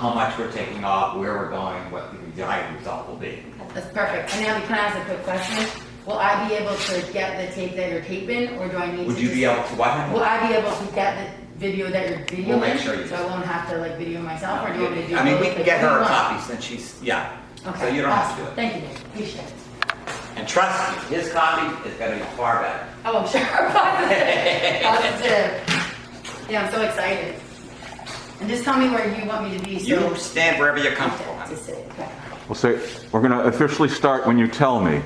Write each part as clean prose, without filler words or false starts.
how much we're taking off, where we're going, what the desired result will be. That's perfect. And now, can I ask a quick question? Will I be able to get the tape that you're taping, or do I need Would to you be able to what? honey? Will I be able to get the video that you're videoing? We'll make sure you so do. I won't have to like video myself, or do you want me to do I mean, both? we can Like, get what do her you a want? copy since she's, yeah. Okay. So you don't have to do it. Thank you, Nick. Appreciate it. And trust me, his copy is going to be far better. Oh, I'm sure. Positive. Yeah, I'm so excited. And just tell me where you want me to be. So You stand wherever you're comfortable, honey. to sit. Okay. We'll say, we're going to officially start when you tell me.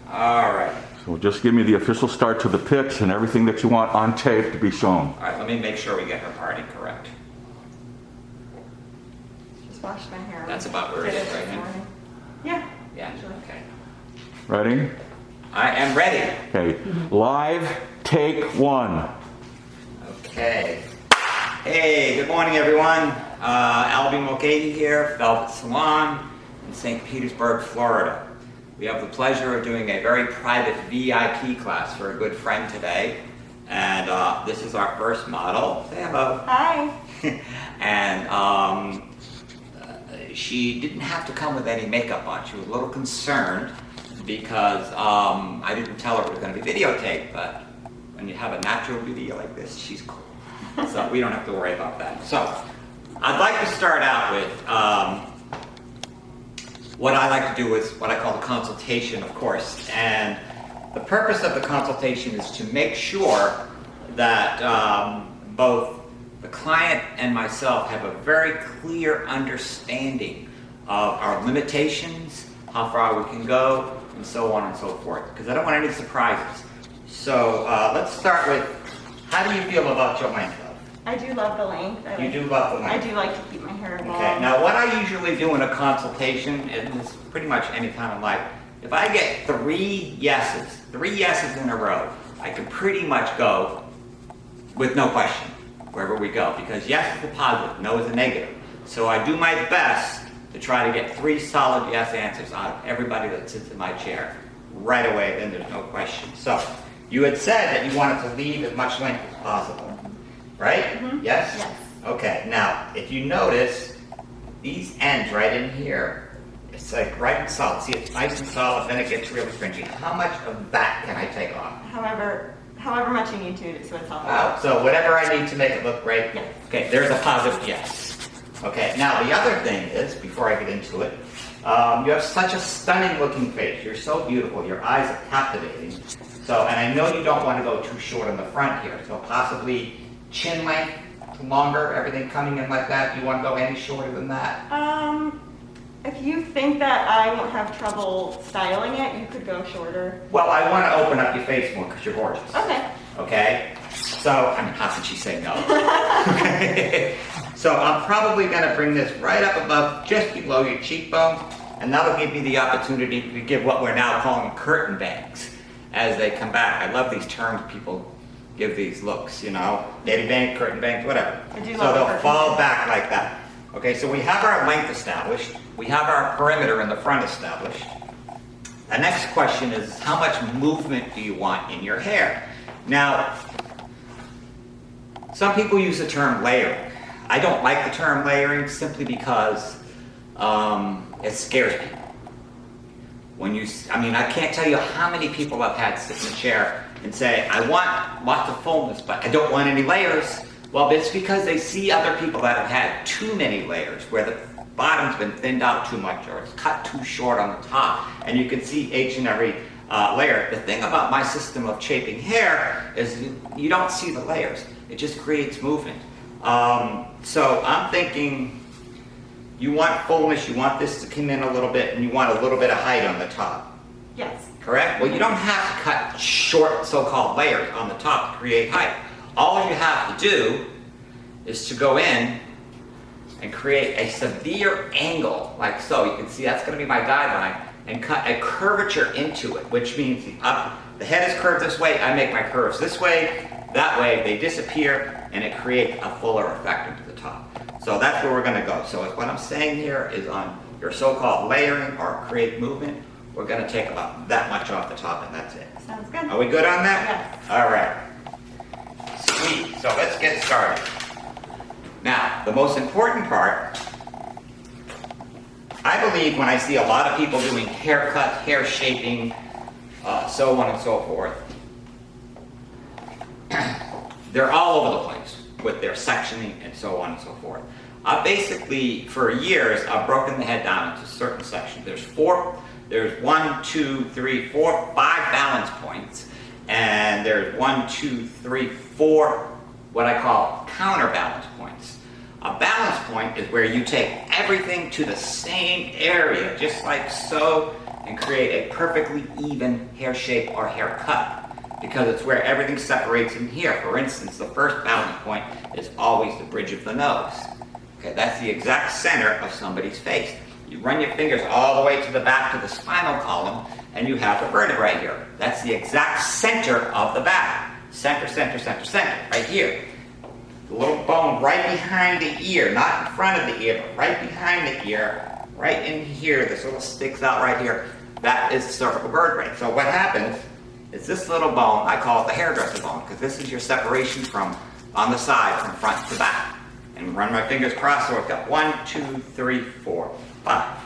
All right. So just give me the official start to the pitch and everything that you want on tape to be shown. All right, let me make sure we get her party correct. Just washed my hair. That's about where it Did is, right, this Nick? morning. Yeah. Yeah, Actually. okay. Ready? I am ready. Okay. Live, take one. Okay. Hey, good morning, everyone. Albie Mulcahy here, Velvet Salon in St. Petersburg, Florida. We have the pleasure of doing a very private VIP class for a good friend today. And this is our first model. Say hello. Hi. And she didn't have to come with any makeup on. She was a little concerned because I didn't tell her it was going to be videotaped, but when you have a natural video like this, she's cool. So we don't have to worry about that. So I'd like to start out with what I like to do is what I call the consultation, of course. And the purpose of the consultation is to make sure that both the client and myself have a very clear understanding of our limitations, how far we can go, and so on and so forth, because I don't want any surprises. So let's start with, how do you feel about your length, love? I do love the length. You do love the I length? do like to keep my hair long. Okay, now what I usually do in a consultation, and it's pretty much any time in life, if I get three yeses in a row, I can pretty much go with no question, wherever we go, because yes is a positive, no is a negative. So I do my best to try to get three solid yes answers out of everybody that sits in my chair right away, then there's no question. So you had said that you wanted to leave as much length as possible, right? Mm-hmm. Yes? Yes. Okay, now, if you notice, these ends right in here, it's like right and solid. See, it's nice and solid, then it gets really fringy. How much of that can I take off? However much you need to, so it's all. Wow, so whatever I need to make it look great? Yes. Okay, there's a positive yes. Okay, now the other thing is, before I get into it, you have such a stunning looking face. You're so beautiful. Your eyes are captivating. So, and I know you don't want to go too short on the front here, so possibly chin length, longer, everything coming in like that. You want to go any shorter than that? If you think that I won't have trouble styling it, you could go shorter. Well, I want to open up your face more because you're gorgeous. Okay. Okay? So, I mean, how could she say no? Okay. So I'm probably going to bring this right up above, just below your cheekbone, and that'll give you the opportunity to give what we're now calling curtain bangs as they come back. I love these terms people give these looks, you know, baby bang, curtain bangs, whatever. I do So love they'll curtain fall bangs. back like that. Okay, so we have our length established. We have our perimeter in the front established. The next question is, how much movement do you want in your hair? Now, some people use the term layering. I don't like the term layering simply because it scares people. I mean, I can't tell you how many people I've had sit in a chair and say, I want lots of fullness, but I don't want any layers. Well, it's because they see other people that have had too many layers, where the bottom's been thinned out too much, or it's cut too short on the top, and you can see each and every layer. The thing about my system of shaping hair is you don't see the layers. It just creates movement. So I'm thinking you want fullness, you want this to come in a little bit, and you want a little bit of height on the top. Yes. Correct? Well, you don't have to cut short so-called layers on the top to create height. All you have to do is to go in and create a severe angle, like so. You can see that's going to be my guideline, and cut a curvature into it, which means the head is curved this way, I make my curves this way, that way they disappear, and it creates a fuller effect into the top. So that's where we're going to go. So what I'm saying here is on your so-called layering or create movement, we're going to take about that much off the top, and that's it. Sounds good. Are we good on that? Yes. All right. Sweet. So let's get started. Now, the most important part, I believe when I see a lot of people doing haircut, hair shaping, so on and so forth, they're all over the place with their sectioning and so on and so forth. Basically, for years, I've broken the head down into certain sections. There's 1, 2, 3, 4, 5 balance points, and there's 1, 2, 3, 4 what I call counterbalance points. A balance point is where you take everything to the same area, just like so, and create a perfectly even hair shape or haircut, because it's where everything separates in here. For instance, the first balance point is always the bridge of the nose. Okay, that's the exact center of somebody's face. You run your fingers all the way to the back to the spinal column, and you have the vertebrae here. That's the exact center of the back. Center, center, center, center, right here. The little bone right behind the ear, not in front of the ear, but right behind the ear, right in here, this little sticks out right here. That is the cervical vertebrae. So what happens is this little bone, I call it the hairdresser bone, because this is your separation from on the side, from front to back. And run my fingers across, so I've got 1, 2, 3, 4, 5.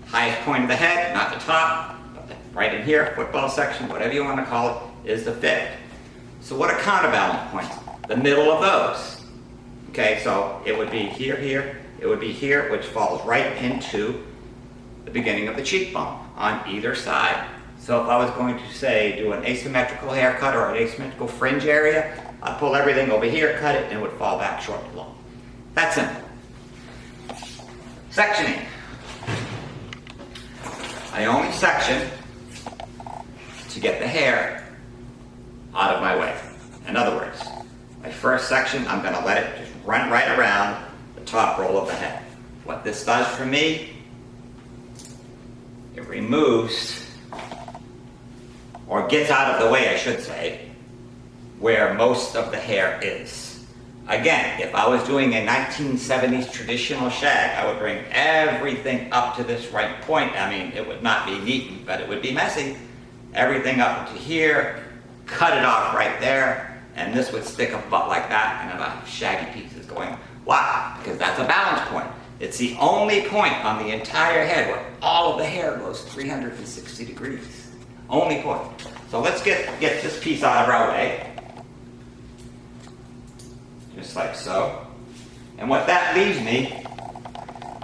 Highest point of the head, not the top, but right in here, football section, whatever you want to call it, is the 5th. So what are counterbalance points? The middle of those. Okay, so it would be here, here, it would be here, which falls right into the beginning of the cheekbone on either side. So if I was going to say do an asymmetrical haircut or an asymmetrical fringe area, I'd pull everything over here, cut it, and it would fall back short and long. That's simple. Sectioning. I only section to get the hair out of my way. In other words, my first section, I'm going to let it just run right around the top roll of the head. What this does for me, it removes, or gets out of the way, I should say, where most of the hair is. Again, if I was doing a 1970s traditional shag, I would bring everything up to this right point. I mean, it would not be neat, but it would be messy. Everything up to here, cut it off right there, and this would stick up about like that, and I'd have shaggy pieces going. Why? Because that's a balance point. It's the only point on the entire head where all of the hair goes 360 degrees. Only point. So let's get this piece out of our way. Just like so. And what that leaves me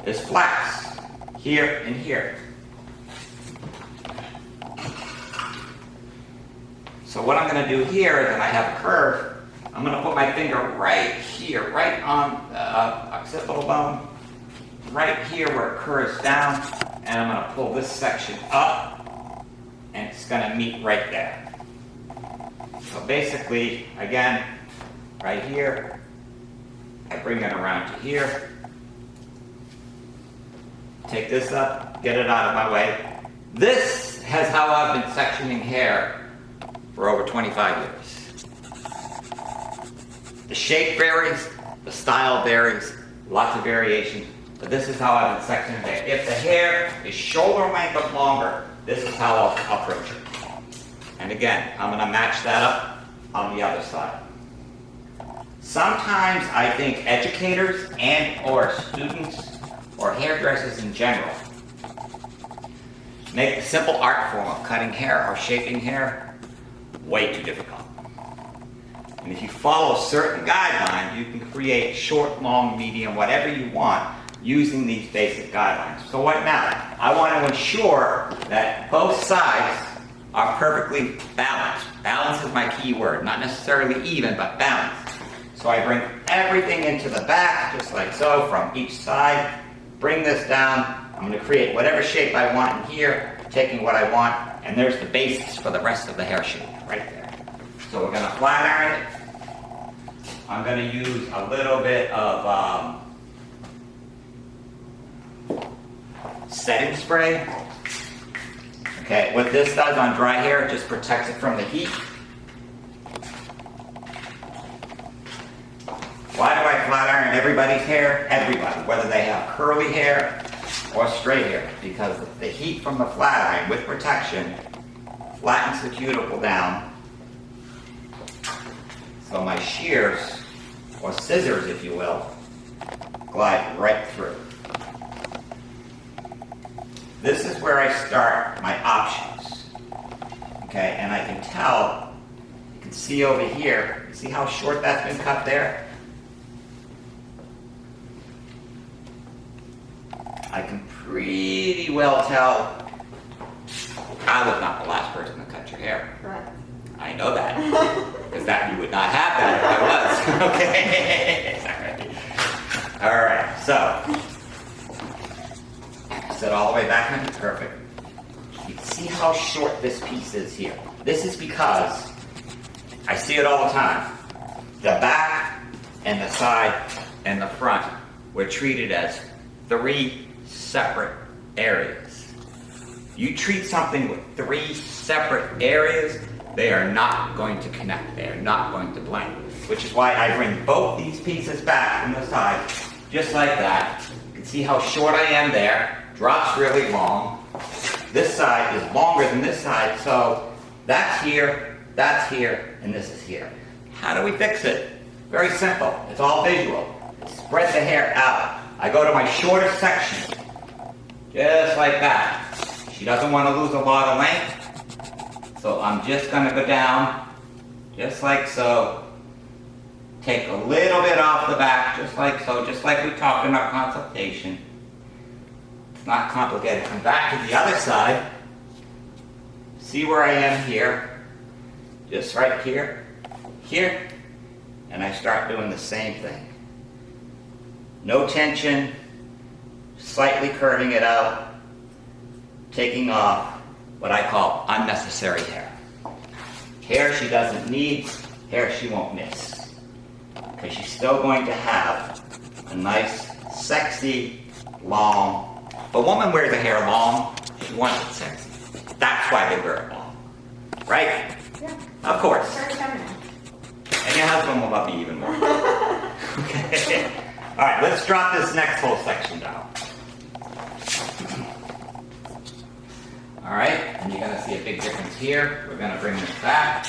is flats here and here. So what I'm going to do here is, if I have a curve, I'm going to put my finger right here, right on the occipital bone, right here where it curves down, and I'm going to pull this section up, and it's going to meet right there. So basically, again, right here, I bring it around to here, take this up, get it out of my way. This is how I've been sectioning hair for over 25 years. The shape varies, the style varies, lots of variations, but this is how I've been sectioning hair. If the hair is shoulder length or longer, this is how I'll approach it. And again, I'm going to match that up on the other side. Sometimes I think educators and or students or hairdressers in general make the simple art form of cutting hair or shaping hair way too difficult. And if you follow certain guidelines, you can create short, long, medium, whatever you want using these basic guidelines. So what now? I want to ensure that both sides are perfectly balanced. Balance is my key word, not necessarily even, but balance. So I bring everything into the back, just like so, from each side. Bring this down. I'm going to create whatever shape I want in here, taking what I want, and there's the basis for the rest of the hair shape right there. So we're going to flat iron it. I'm going to use a little bit of setting spray. Okay, what this does on dry hair, it just protects it from the heat. Why do I flat iron everybody's hair? Everybody, whether they have curly hair or straight hair, because the heat from the flat iron with protection flattens the cuticle down. So my shears, or scissors if you will, glide right through. This is where I start my options. Okay, and I can tell, you can see over here, see how short that's been cut there? I can pretty well tell I was not the last person to cut your hair. Correct. I know that. Because that you would not have that if I was. Okay. All right. So set all the way back in. Perfect. You can see how short this piece is here. This is because I see it all the time. The back and the side and the front were treated as 3 separate areas. You treat something with 3 separate areas, they are not going to connect. They are not going to blend. Which is why I bring both these pieces back from the side, just like that. You can see how short I am there. Drops really long. This side is longer than this side, so that's here, and this is here. How do we fix it? Very simple. It's all visual. Spread the hair out. I go to my shortest section, just like that. She doesn't want to lose a lot of length, so I'm just going to go down, just like so. Take a little bit off the back, just like so, just like we talked in our consultation. It's not complicated. Come back to the other side. See where I am here, just right here, here, and I start doing the same thing. No tension, slightly curving it out, taking off what I call unnecessary hair. Hair she doesn't need, hair she won't miss. Because she's still going to have a nice, sexy, long. If a woman wears her hair long, she wants it sexy. That's why they wear it long. Right? Yeah. Of course. Very feminine. And your husband will love you even more. Okay. All right, let's drop this next whole section down. All right, and you're going to see a big difference here. We're going to bring this back.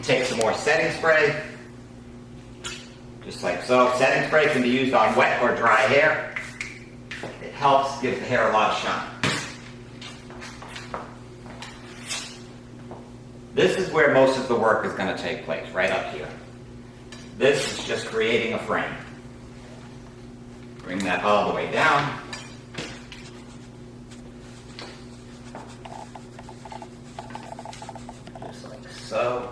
Take some more setting spray. Just like so. Setting spray can be used on wet or dry hair. It helps, gives the hair a lot of shine. This is where most of the work is going to take place, right up here. This is just creating a frame. Bring that all the way down. Just like so.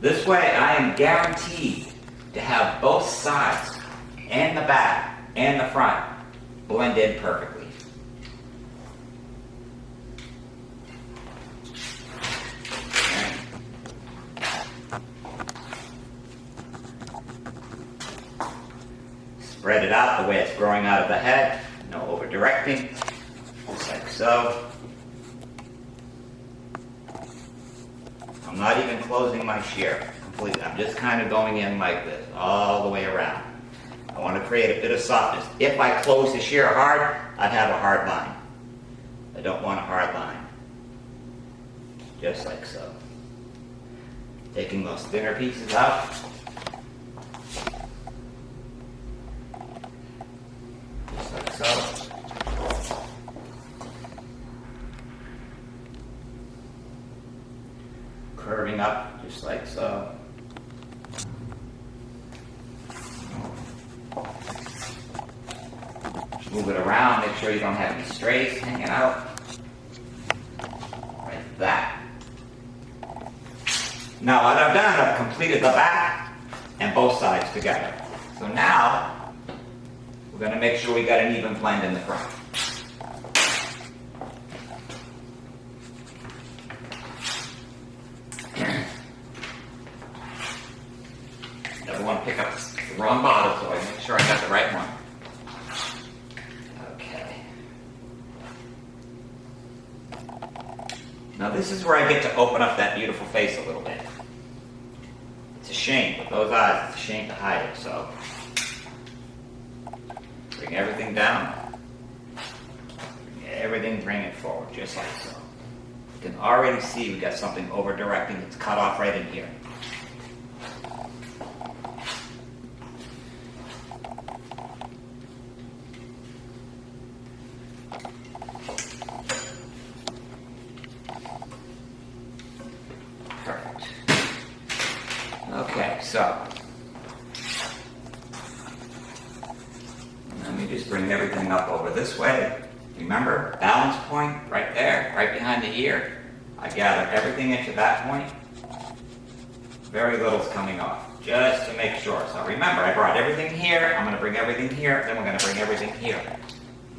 This way I am guaranteed to have both sides and the back and the front blend in perfectly. Spread it out the way it's growing out of the head. No over directing. Just like so. I'm not even closing my shear completely. I'm just kind of going in like this, all the way around. I want to create a bit of softness. If I close the shear hard, I'd have a hard line. I don't want a hard line. Just like so. Taking those thinner pieces out. Just like so. Curving up, just like so. Move it around, make sure you don't have any strays hanging out. Like that. Now what I've done, I've completed the back and both sides together. So now, we're going to make sure we got an even blend in the front. Never want to pick up the wrong bottle, so I make sure I got the right one. Okay. Now this is where I get to open up that beautiful face a little bit. It's a shame, with those eyes, it's a shame to hide it, so. Bring everything down. Bring everything, bring it forward, just like so. You can already see we got something over directing. It's cut off right in here. Perfect. Okay, so let me just bring everything up over this way. Remember, balance point right there, right behind the ear. I gather everything into that point. Very little's coming off, just to make sure. So remember, I brought everything here. I'm going to bring everything here. Then we're going to bring everything here.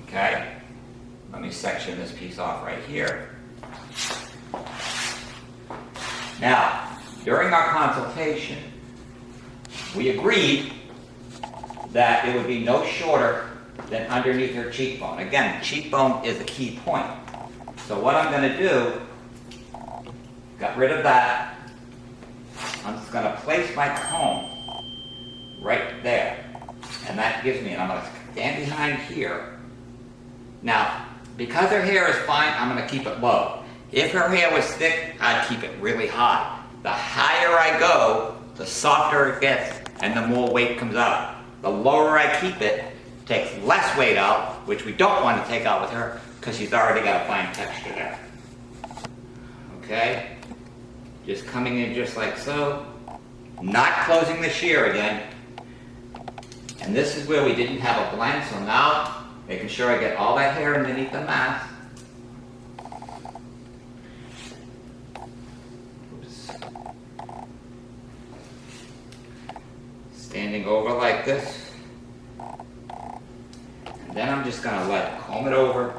Okay? Let me section this piece off right here. Now, during our consultation, we agreed that it would be no shorter than underneath her cheekbone. Again, cheekbone is a key point. So what I'm going to do, got rid of that. I'm just going to place my comb right there. And that gives me, and I'm going to stand behind here. Now, because her hair is fine, I'm going to keep it low. If her hair was thick, I'd keep it really high. The higher I go, the softer it gets, and the more weight comes out. The lower I keep it, takes less weight out, which we don't want to take out with her, because she's already got a fine texture there. Okay? Just coming in just like so. Not closing the shear again. And this is where we didn't have a blend, so now, making sure I get all that hair underneath the mask. Oops. Standing over like this. And then I'm just going to comb it over,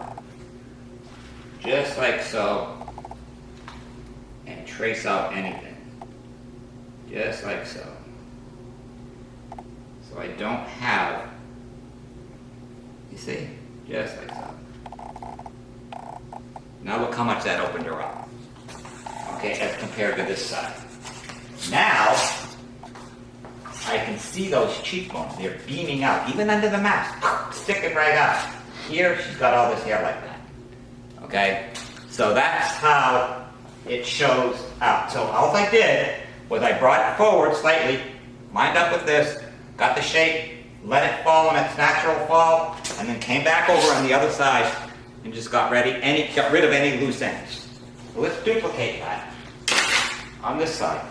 just like so, and trace out anything, just like so. So I don't have, you see, just like so. Now look how much that opened her up, okay, as compared to this side. Now, I can see those cheekbones. They're beaming out, even under the mask, sticking right out. Here, she's got all this hair like that. Okay? So that's how it shows out. So all I did was I brought it forward slightly, lined up with this, got the shape, let it fall in its natural fall, and then came back over on the other side and just got rid of any loose ends. So let's duplicate that on this side.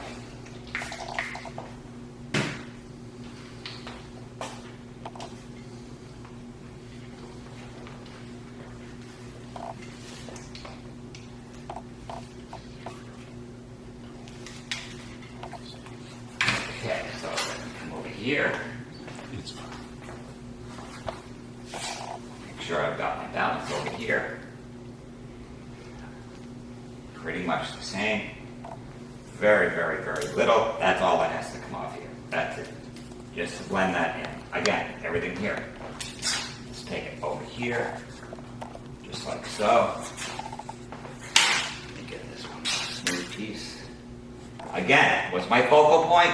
Okay, so I'm going to come over here. Make sure I've got my balance over here. Pretty much the same. Very, very, very little. That's all that has to come off here. That's it. Just blend that in. Again, everything here. Let's take it over here. Just like so. Let me get this one, smooth piece. Again, what's my focal point?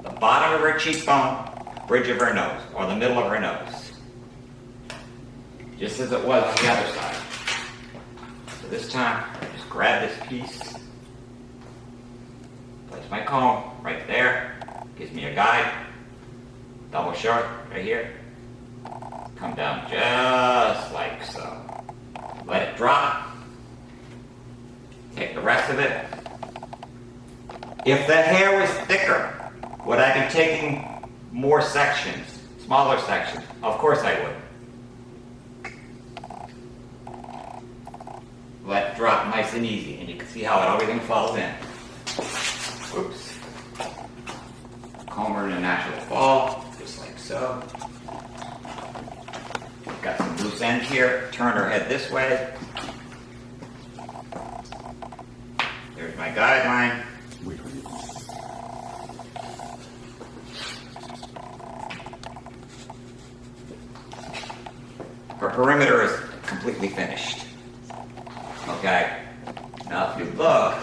The bottom of her cheekbone, bridge of her nose, or the middle of her nose. Just as it was on the other side. So this time, I just grab this piece, place my comb right there, gives me a guide, double short right here, come down just like so. Let it drop, take the rest of it. If the hair was thicker, would I be taking more sections, smaller sections? Of course I would. Let it drop nice and easy, and you can see how everything falls in. Oops. Comb her in a natural fall, just like so. Got some loose ends here. Turn her head this way. There's my guideline. Her perimeter is completely finished. Okay? Now if you look,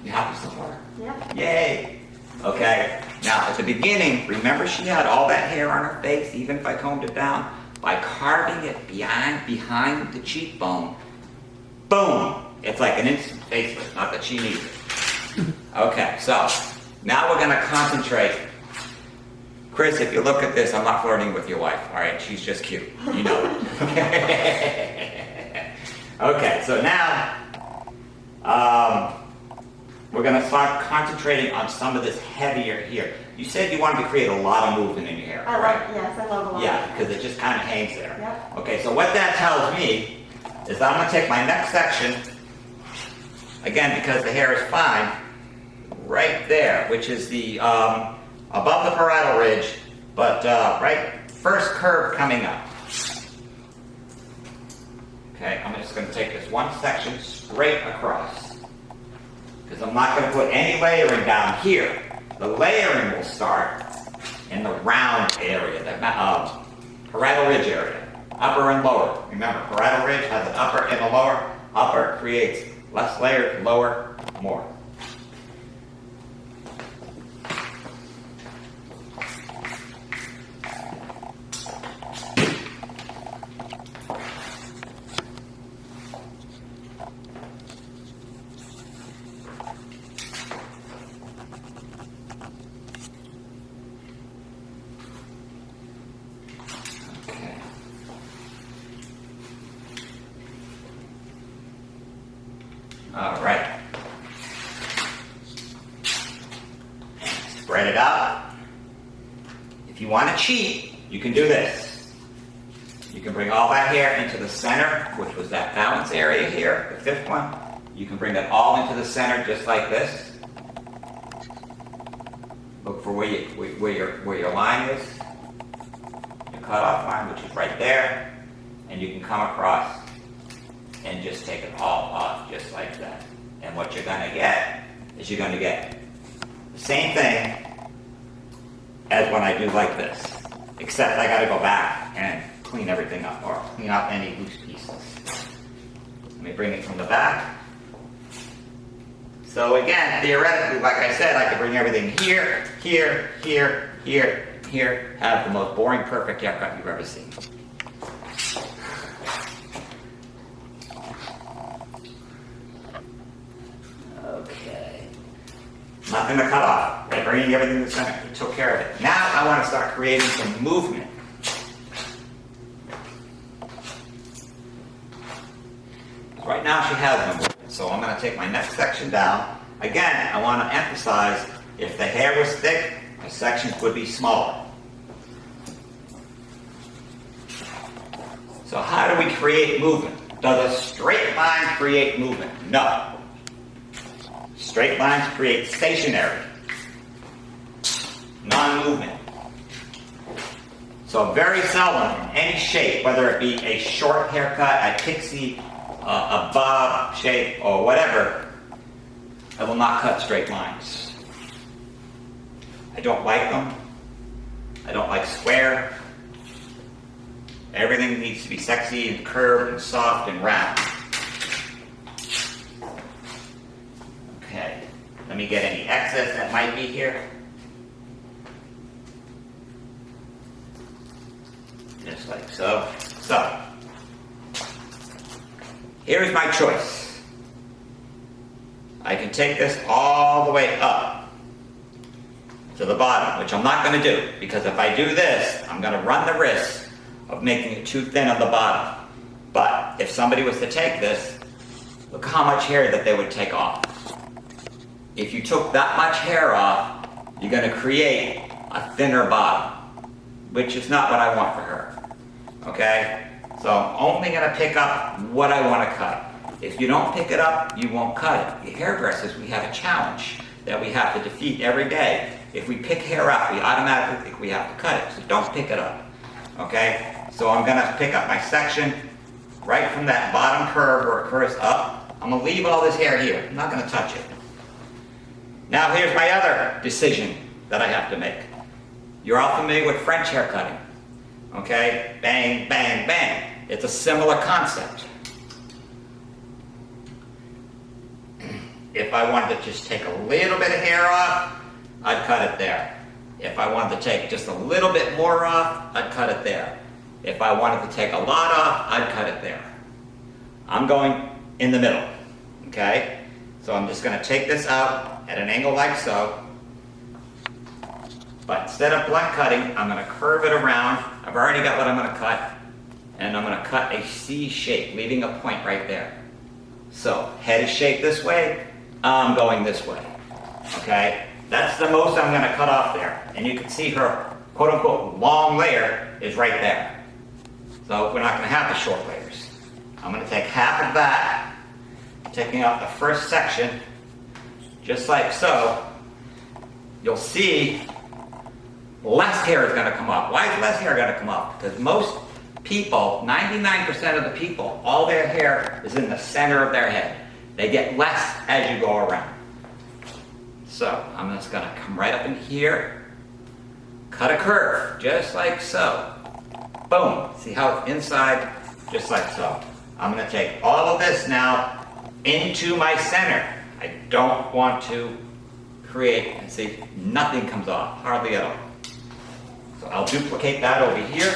you happy so far? Yeah. Yay! Okay, now at the beginning, remember she had all that hair on her face, even if I combed it down? By carving it behind the cheekbone, boom! It's like an instant facelift, not that she needs it. Okay, so now we're gonna concentrate. Chris, if you look at this, I'm not flirting with your wife, all right? She's just cute, you know it. Okay, so now, we're gonna start concentrating on some of this heavier here. You said you wanted to create a lot of movement in your hair, right? Yes, I love a lot. Yeah, because it just kind of hangs there. Yep. Okay, so what that tells me is I'm gonna take my next section, again, because the hair is fine, right there, which is the, above the parietal ridge, but right, first curve coming up. Okay, I'm just gonna take this one section straight across, because I'm not gonna put any layering down here. The layering will start in the round area, the parietal ridge area, upper and lower. Remember, parietal ridge has an upper and a lower. Upper creates less layer, lower, more. All right. Spread it out. If you want to cheat, you can do this. You can bring all that hair into the center, which was that balance area here, the fifth one. You can bring it all into the center just like this. Look for where your line is, your cutoff line, which is right there, and you can come across and just take it all off just like that. And what you're going to get is you're going to get the same thing as when I do like this, except I got to go back and clean everything up or clean up any loose pieces. Let me bring it from the back. So again, theoretically, like I said, I could bring everything here, here, here, here, here, have the most boring, perfect haircut you've ever seen. Okay. Nothing to cut off. By bringing everything to the center, we took care of it. Now I want to start creating some movement. Right now she has no movement, so I'm going to take my next section down. Again, I want to emphasize, if the hair was thick, my sections would be smaller. So how do we create movement? Does a straight line create movement? No. Straight lines create stationary, non-movement. So very seldom, in any shape, whether it be a short haircut, a pixie, a bob shape, or whatever, I will not cut straight lines. I don't like them. I don't like square. Everything needs to be sexy and curved and soft and round. Okay, let me get any excess that might be here. Just like so. So, here's my choice. I can take this all the way up to the bottom, which I'm not going to do, because if I do this, I'm going to run the risk of making it too thin on the bottom. But if somebody was to take this, look how much hair that they would take off. If you took that much hair off, you're going to create a thinner bottom, which is not what I want for her. Okay? So I'm only going to pick up what I want to cut. If you don't pick it up, you won't cut it. The hairdressers, we have a challenge that we have to defeat every day. If we pick hair up, we automatically think we have to cut it. So don't pick it up. Okay? So I'm going to pick up my section right from that bottom curve where it curves up. I'm going to leave all this hair here. I'm not going to touch it. Now here's my other decision that I have to make. You're all familiar with French hair cutting. Okay? Bang, bang, bang. It's a similar concept. If I wanted to just take a little bit of hair off, I'd cut it there. If I wanted to take just a little bit more off, I'd cut it there. If I wanted to take a lot off, I'd cut it there. I'm going in the middle. okay? So I'm just gonna take this out at an angle like so. But instead of blunt cutting, I'm gonna curve it around. I've already got what I'm gonna cut. And I'm gonna cut a C shape, leaving a point right there. So, head is shaped this way, I'm going this way, okay? That's the most I'm gonna cut off there. And you can see her quote-unquote long layer is right there. So we're not gonna have the short layers. I'm gonna take half of that, taking out the first section, just like so. You'll see less hair is gonna come off. Why is less hair gonna come off? Because most people, 99% of the people, all their hair is in the center of their head. They get less as you go around. So I'm just gonna come right up in here, cut a curve, just like so. Boom, see how it's inside, just like so. I'm gonna take all of this now into my center. I don't want to create, see, nothing comes off, hardly at all. So I'll duplicate that over here.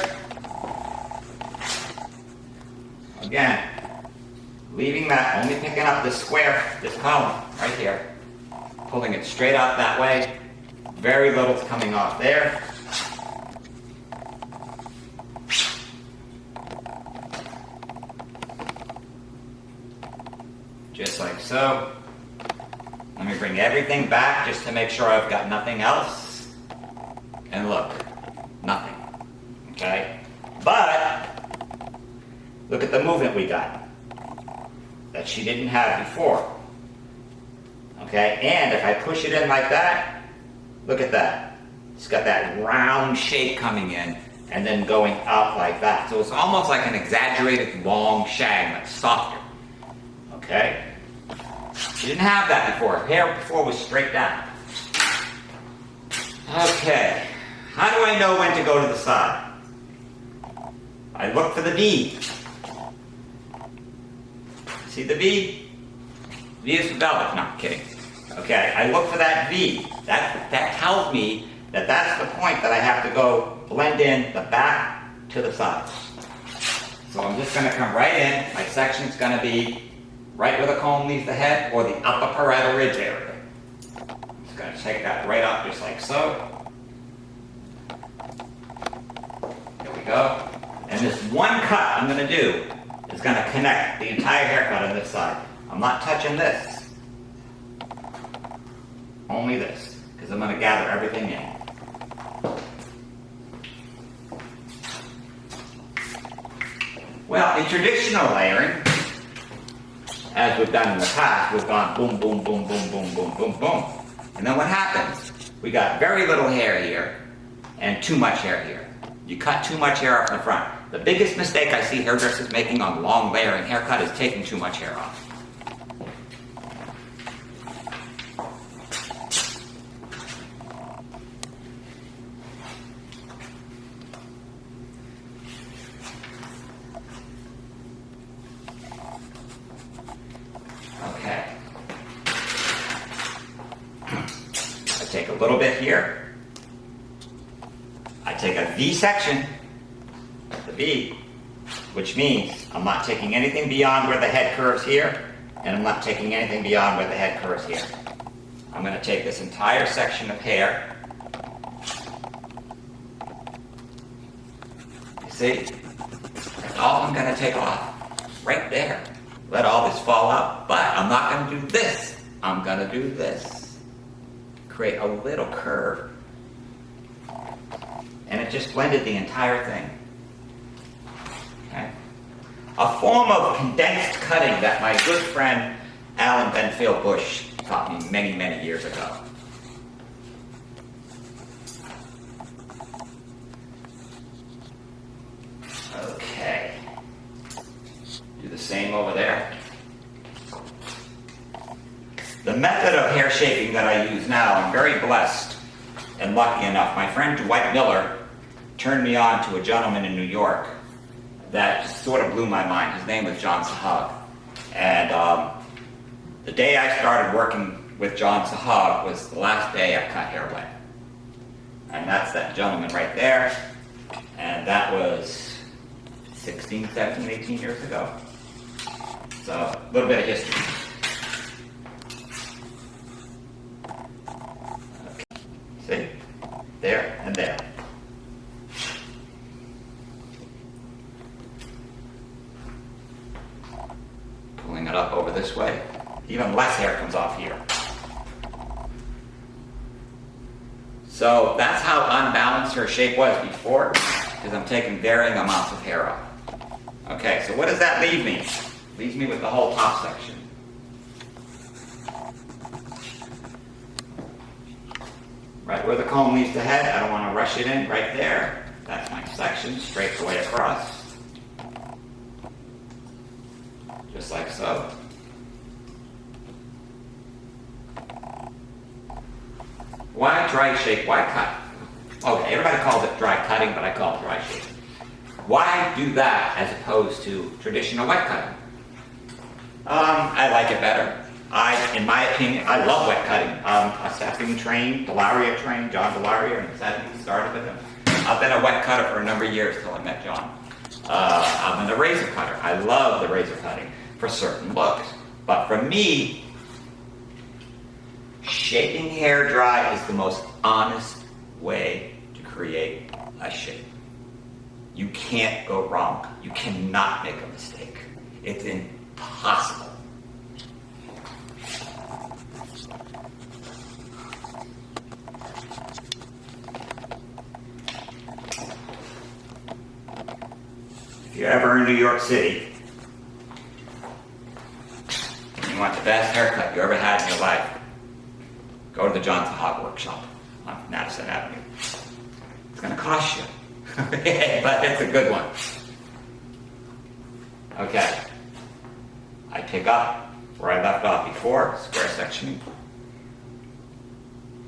Again, leaving that, only picking up this square, this column right here, pulling it straight out that way. Very little's coming off there. Just like so. Let me bring everything back just to make sure I've got nothing else. And look, nothing, okay? But look at the movement we got that she didn't have before. Okay, and if I push it in like that, look at that. It's got that round shape coming in and then going out like that. So it's almost like an exaggerated long shag that's softer. Okay? She didn't have that before. Her hair before was straight down. Okay, how do I know when to go to the side? I look for the V. See the V? V is for velvet, no, I'm kidding. Okay, I look for that V. That tells me that that's the point that I have to go blend in the back to the sides. So I'm just gonna come right in. My section's gonna be right where the comb leaves the head or the upper parietal ridge area. I'm just gonna take that right up just like so. There we go. And this one cut I'm gonna do is going to connect the entire haircut on this side. I'm not touching this. Only this, because I'm going to gather everything in. Well, in traditional layering, as we've done in the past, we've gone boom, boom, boom, boom, boom, boom, boom, boom. And then what happens? We got very little hair here and too much hair here. You cut too much hair off in the front. The biggest mistake I see hairdressers making on long layering haircut is taking too much hair off. Okay. I take a little bit here. I take a V section. The V, which means I'm not taking anything beyond where the head curves here, and I'm not taking anything beyond where the head curves here. I'm going to take this entire section of hair. You see? That's all I'm going to take off. Right there. Let all this fall out, but I'm not going to do this. I'm going to do this. Create a little curve. And it just blended the entire thing. Okay. A form of condensed cutting that my good friend Alan Benfield Bush taught me many, many years ago. Okay. Do the same over there. The method of hair shaping that I use now, I'm very blessed and lucky enough. My friend Dwight Miller turned me on to a gentleman in New York that sort of blew my mind. His name was John Sahag. And the day I started working with John Sahag was the last day I cut hair wet. And that's that gentleman right there. And that was 16, 17, 18 years ago. So, a little bit of history. there, and there. Pulling it up over this way. Even less hair comes off here. So that's how unbalanced her shape was before, because I'm taking varying amounts of hair off. Okay, so what does that leave me? Leaves me with the whole top section. Right where the comb leaves the head, I don't want to rush it in, right there. That's my section, straight the way across. Just like so. Why dry shape? Why cut? Okay, everybody calls it dry cutting, but I call it dry shape. Why do that as opposed to traditional wet cutting? I like it better. In my opinion, I love wet cutting. A stepping trained, Delaria trained, John Delaria, in the 70s, started with him. I've been a wet cutter for a number of years till I met John. I'm a razor cutter. I love the razor cutting for certain looks. But for me, shaping hair dry is the most honest way to create a shape. You can't go wrong. You cannot make a mistake. It's impossible. If you're ever in New York City, and you want the best haircut you ever had in your life, go to the Johnson Hog Workshop on Madison Avenue. It's going to cost you, but it's a good one. Okay. I pick up where I left off before, square sectioning.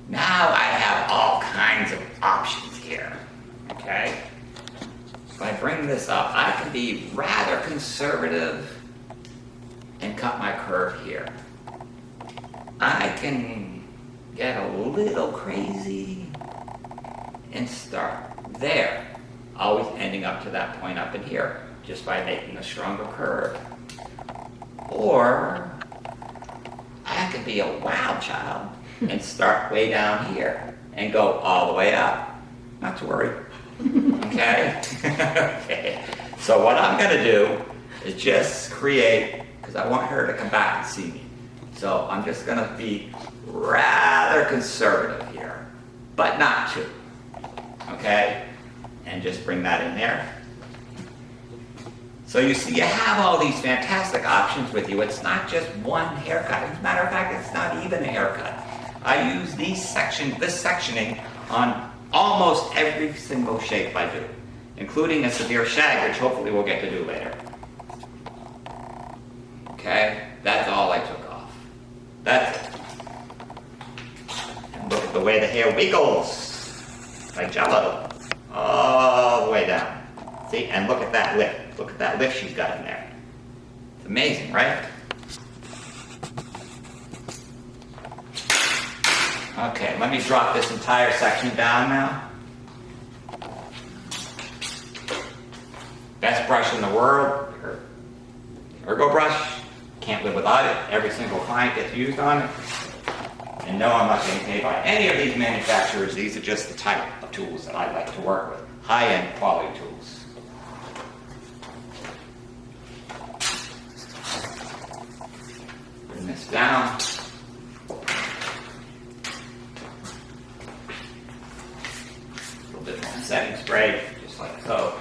Now I have all kinds of options here, okay? If I bring this up, I can be rather conservative and cut my curve here. I can get a little crazy and start there, always ending up to that point up in here, just by making a stronger curve. Or I could be a wild child and start way down here and go all the way up. Not to worry. Okay? Okay. So what I'm going to do is just create, because I want her to come back and see me. So I'm just going to be rather conservative here, but not too. Okay? And just bring that in there. So you see, you have all these fantastic options with you. It's not just one haircut. As a matter of fact, it's not even a haircut. I use this sectioning on almost every single shape I do, including a severe shag, which hopefully we'll get to do later. Okay? That's all I took off. That's it. And look at the way the hair wiggles, like jello, all the way down. See? And look at that lift. Look at that lift she's got in there. It's amazing, right? Okay, let me drop this entire section down now. Best brush in the world, Ergo brush. Can't live without it. Every single client gets used on it. And no, I'm not getting paid by any of these manufacturers. These are just the type of tools that I like to work with. High-end quality tools. Bring this down. A little bit more setting spray, just like so.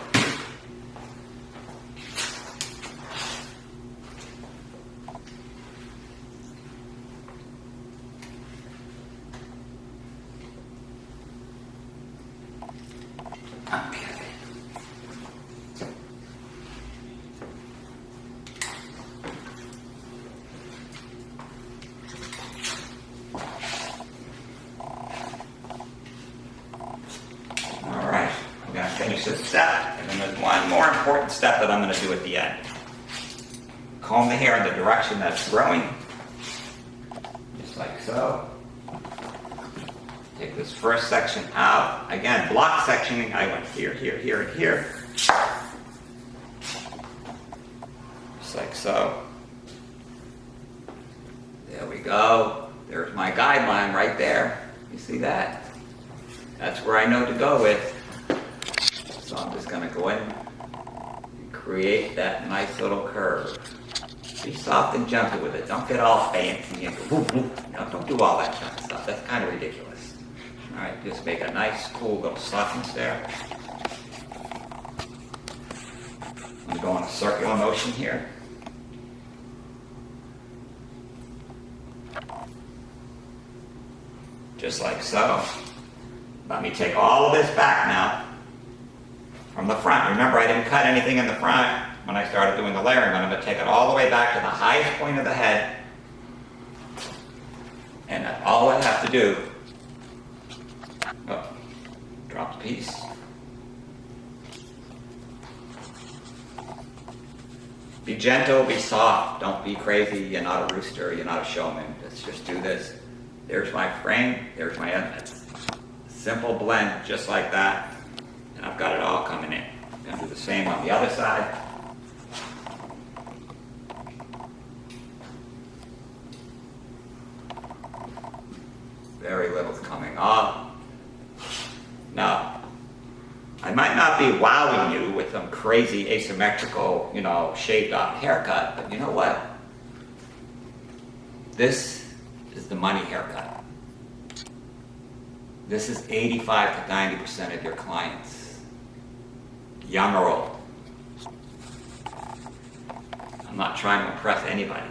Finish this step, and then there's one more important step that I'm going to do at the end. Comb the hair in the direction that's growing, just like so. Take this first section out. Again, block sectioning. I went here, here, here, and here. Just like so. There we go. There's my guideline right there. You see that? That's where I know to go with. So I'm just gonna go in and create that nice little curve. Be soft and gentle with it. Don't get all fancy and go whoop, whoop. No, don't do all that kind of stuff. That's kind of ridiculous. All right, just make a nice, cool little softness there. I'm going a circular motion here. Just like so. Let me take all of this back now from the front. Remember, I didn't cut anything in the front when I started doing the layering, but I'm going to take it all the way back to the highest point of the head. And all I have to do, oh, drop the piece. Be gentle, be soft, don't be crazy. You're not a rooster, you're not a showman. Let's just do this. There's my frame, there's my simple blend, just like that. And I've got it all coming in. I'm going to do the same on the other side. Very little's coming off. Now, I might not be wowing you with some crazy asymmetrical, shaved off haircut, but you know what? This is the money haircut. This is 85 to 90% of your clients, young or old. I'm not trying to impress anybody.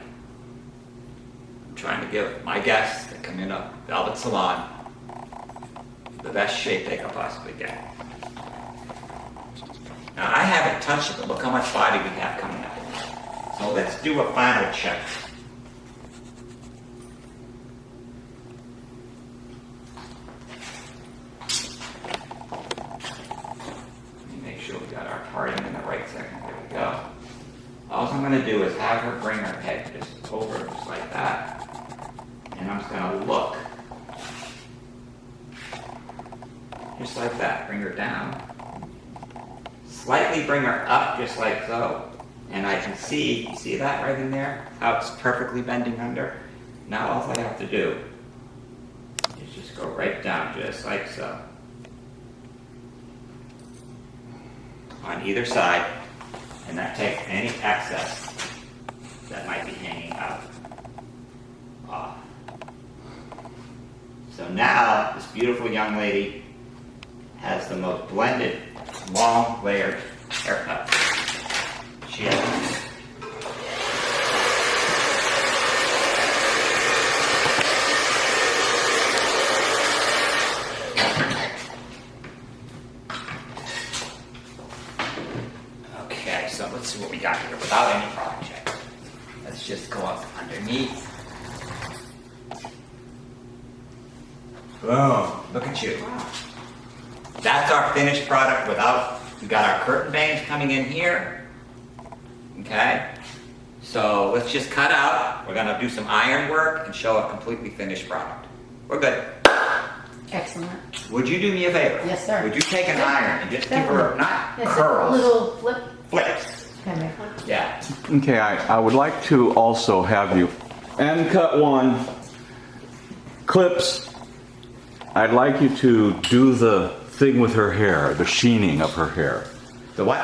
I'm trying to give my guests that come in a velvet salon the best shape they can possibly get. Now, I haven't touched it, but look how much body we have coming up. So let's do a final check. Let me make sure we got our parting in the right section. There we go. All I'm going to do is have her bring her head just over, just like that. And I'm just going to look. Just like that. Bring her down. Slightly bring her up, just like so. And I can see that right in there? How it's perfectly bending under? Now all I have to do is just go right down, just like so. On either side. And that takes any excess that might be hanging out off. So now, this beautiful young lady has the most blended, long, layered haircut she has. Okay, so let's see what we got here without any product check. Let's just go up underneath. Boom, look at you. That's our finished product without, we got our curtain bangs coming in here. Okay, so let's just cut out. We're gonna do some iron work and show a completely finished product. We're good. Excellent. Would you do me a favor? Yes, sir. Would you take an iron and just give her, not Yes, curls, a little flip. flips? Okay. Yeah. Okay, I would like to also have you uncut one, clips. I'd like you to do the thing with her hair, the sheening of her hair. The what?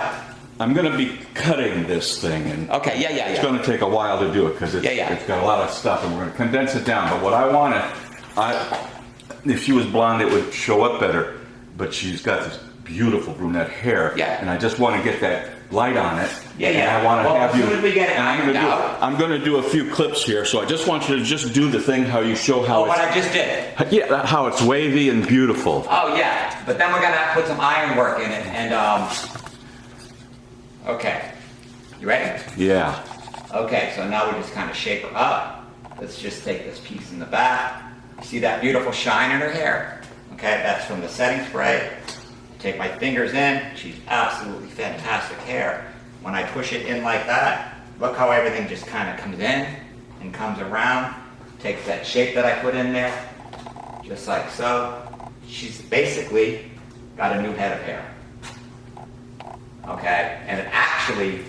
I'm going to be cutting this thing, and Okay, yeah. it's going to take a while to do it because it's got a lot of stuff, and we're going to condense it down. But what I wanted, if she was blonde, it would show up better. But she's got this beautiful brunette hair, and I just want to get that light on it. Yeah. And I want to have you. As soon as we get it and ironed out. I'm going to do a few clips here, so I just want you to just do the thing how you show how What I just did. yeah, how it's wavy and beautiful. Oh yeah, but then we're gonna have to put some iron work in it, and okay, you ready? Yeah. Okay, so now we just kind of shape her up. Let's just take this piece in the back. You see that beautiful shine in her hair? Okay, that's from the setting spray. Take my fingers in. She's absolutely fantastic hair. When I push it in like that, look how everything just kind of comes in and comes around. Takes that shape that I put in there, just like so. She's basically got a new head of hair. Okay, and it actually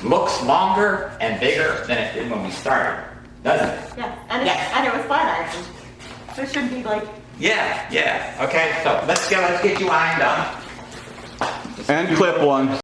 looks longer and bigger than it did when we started, doesn't it? Yeah, and Yes. and it was flat ironed. So it should be like Yeah, okay, so let's get you ironed up. And clip one.